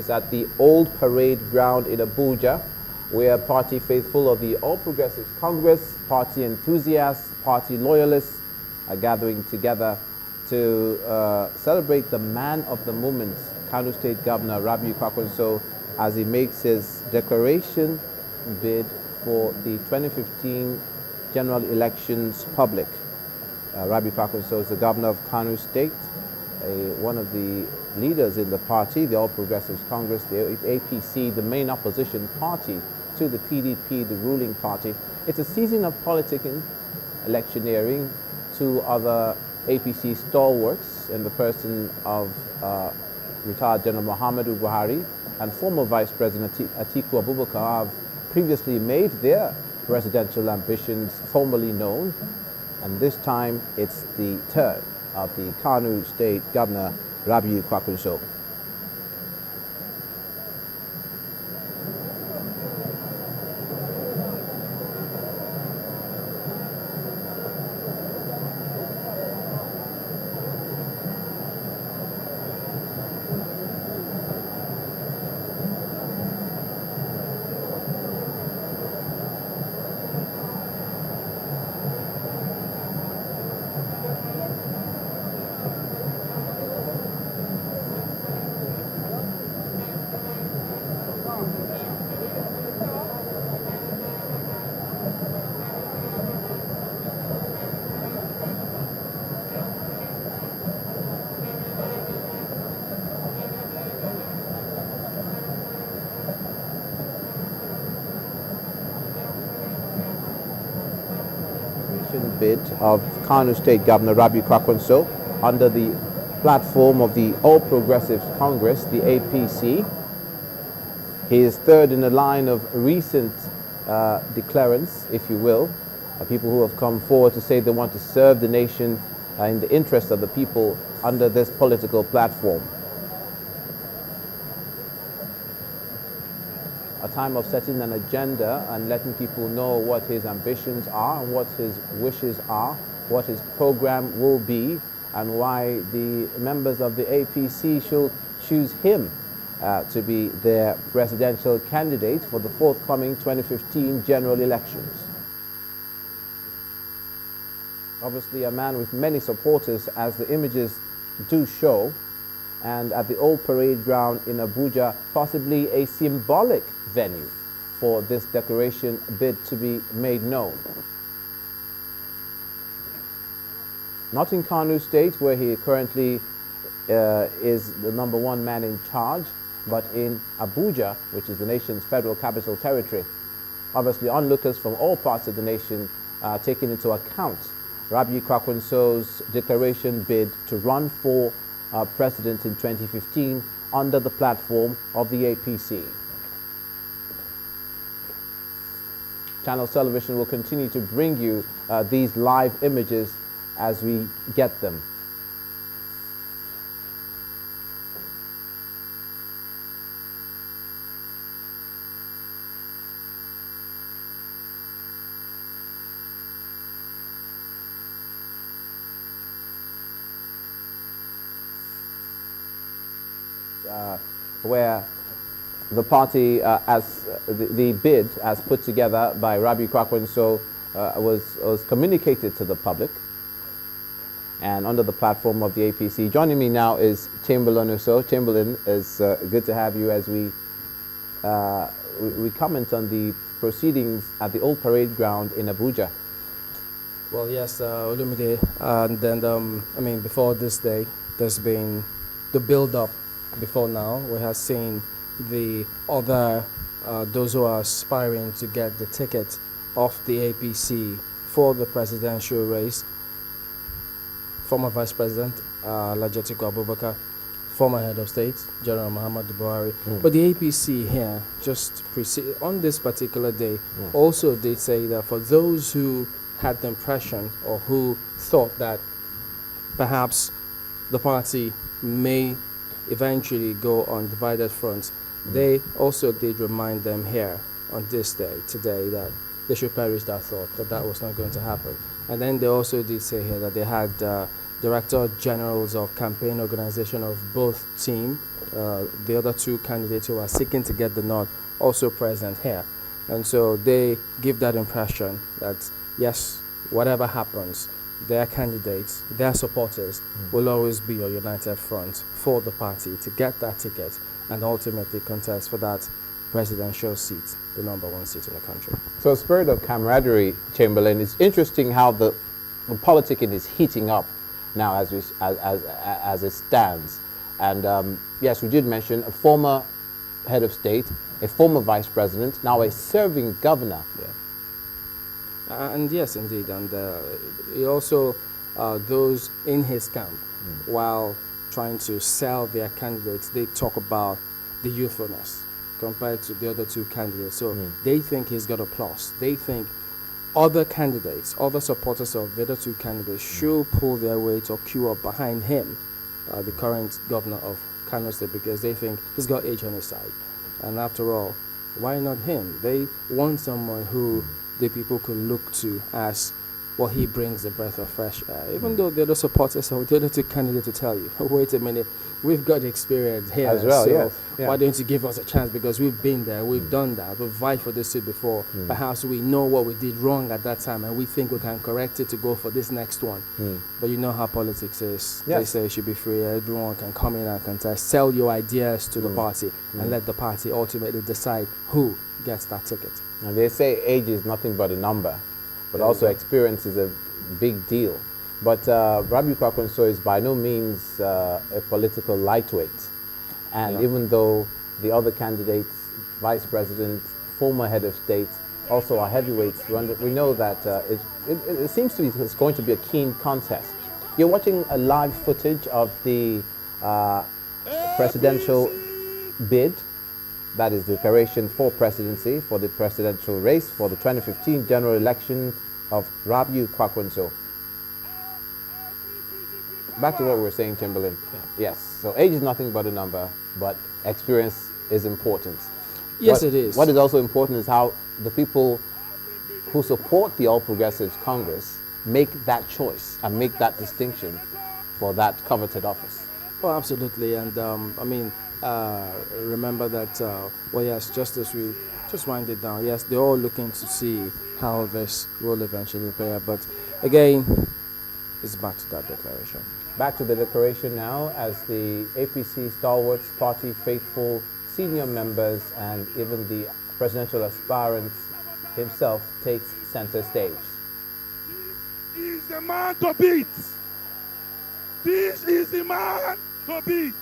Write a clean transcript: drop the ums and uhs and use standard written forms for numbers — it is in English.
is at the Old Parade Ground in Abuja, where party faithful of the All Progressives Congress, party enthusiasts, party loyalists are gathering together to celebrate the man of the moment, Kano State Governor Rabiu Kwankwaso, as he makes his declaration bid for the 2015 general elections public. Rabiu Kwankwaso is the governor of Kano State, one of the leaders in the party, the All Progressives Congress, the APC, the main opposition party to the PDP, the ruling party. It's a season of politicking, electioneering. Two other APC stalwarts in the person of retired General Muhammadu Buhari and former Vice President Atiku Abubakar have previously made their presidential ambitions formally known, and this time it's the turn of the Kano State Governor Rabiu Kwankwaso. Bid of Kano State Governor Rabiu Kwankwaso under the platform of the All Progressives Congress, the APC. He is third in a line of recent declarants, if you will, people who have come forward to say they want to serve the nation in the interest of the people under this political platform. A time of setting an agenda and letting people know what his ambitions are, what his wishes are, what his program will be, and why the members of the APC should choose him to be their presidential candidate for the forthcoming 2015 general elections. Obviously a man with many supporters, as the images do show, and at the Old Parade Ground in Abuja, possibly a symbolic venue for this declaration bid to be made known. Not in Kano State, where he currently is the #1 man in charge, but in Abuja, which is the nation's federal capital territory. Obviously, onlookers from all parts of the nation are taking into account Rabiu Kwankwaso's declaration bid to run for president in 2015 under the platform of the APC. Channels Television will continue to bring you these live images as we get them. Where the party, as the bid as put together by Rabiu Kwankwaso was communicated to the public and under the platform of the APC. Joining me now is Chamberlain Uso. Chamberlain, it's good to have you as we comment on the proceedings at the Old Parade Ground in Abuja. Well, yes, Olumide, and then, I mean, before this day, there's been the build-up. Before now, we have seen the other, those who are aspiring to get the ticket of the APC for the presidential race. Former Vice President Atiku Abubakar, former Head of State General Muhammadu Buhari. But the APC here, just on this particular day, also did say that for those who had the impression or who thought that perhaps the party may eventually go on divided fronts, they also did remind them here on this day, today, that they should perish that thought, that that was not going to happen. And then they also did say here that they had director generals of campaign organization of both team, the other two candidates who are seeking to get the nod, also present here. And so they give that impression that, yes, whatever happens, their candidates, their supporters will always be your united front for the party to get that ticket and ultimately contest for that presidential seat, the #1 seat in the country. So, spirit of camaraderie, Chamberlain, it's interesting how the politicking is heating up now as it stands. And yes, we did mention a former head of state, a former vice president, now a serving governor. Yeah. And yes, indeed. And he also, those in his camp, while trying to sell their candidates, they talk about the youthfulness compared to the other two candidates. So they think he's got a plus. They think other candidates, other supporters of the other two candidates should pull their weight or queue up behind him, the current governor of Kano State, because they think he's got age on his side. And after all, why not him? They want someone who the people could look to as, well, he brings a breath of fresh air. Even though the other supporters of the other two candidates to tell you, wait a minute, we've got experience here as well. So Yes. Yeah. why don't you give us a chance? Because we've been there, we've done that, we've vied for this seat before. Perhaps we know what we did wrong at that time and we think we can correct it to go for this next one. But you know how politics is. Yes. They say it should be free, everyone can come in and contest, sell your ideas to the party and let the party ultimately decide who gets that ticket. And they say age is nothing but a number, but also experience is a big deal. But Rabiu Kwankwaso is by no means a political lightweight. And even though the other candidates, vice president, former head of state, also are heavyweights, we know that it seems to be it's going to be a keen contest. You're watching a live footage of the presidential bid, that is the declaration for presidency, for the presidential race for the 2015 general election of Rabiu Kwankwaso. Back to what we were saying, Chamberlain. Yes, so age is nothing but a number, but experience is important. Yes, it is. What is also important is how the people who support the All Progressives Congress make that choice and make that distinction for that coveted office. Oh, absolutely. And I mean, remember that, well, yes, just as we just wind it down, yes, they're all looking to see how this will eventually play out. But again, it's back to that declaration. Back to the declaration now, as the APC stalwarts, party faithful, senior members, and even the presidential aspirant himself takes center stage. This is the man to beat. This is the man to beat.